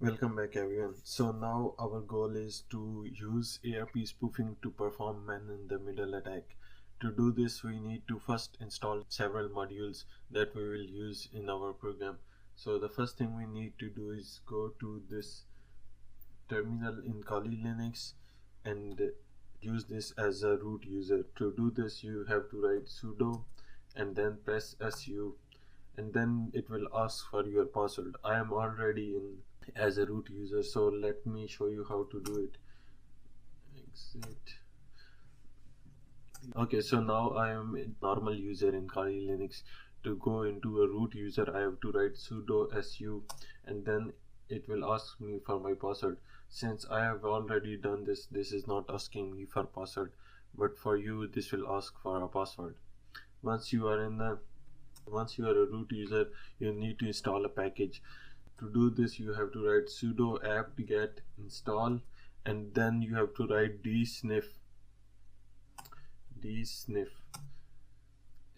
Welcome back everyone. So now our goal is to use ARP spoofing to perform man-in-the-middle attack. To do this we need to first install several modules that we will use in our program. So the first thing we need to do is go to this terminal in Kali Linux and use this as a root user. To do this you have to write sudo and then press su, and then it will ask for your password. I am already in as a root user, so let me show you how to do it. Exit. Okay, so now I am a normal user in Kali Linux. To go into a root user I have to write sudo su, and then it will ask me for my password. Since I have already done this, this is not asking me for password, but for you this will ask for a password. Once you are a root user, you need to install a package. To do this you have to write sudo apt-get install, and then you have to write dsniff,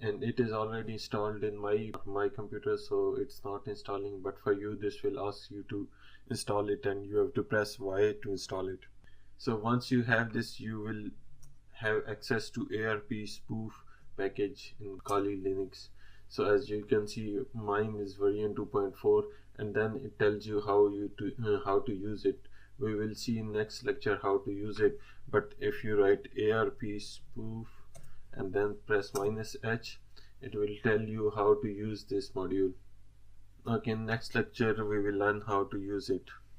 and it is already installed in my computer, so it's not installing, but for you this will ask you to install it and you have to press Y to install it. So once you have this, you will have access to ARP spoof package in Kali Linux. So as you can see, mine is version 2.4, and then it tells you how to use it. We will see in next lecture how to use it, but if you write ARP spoof and then press -H, it will tell you how to use this module. Okay, in next lecture we will learn how to use it.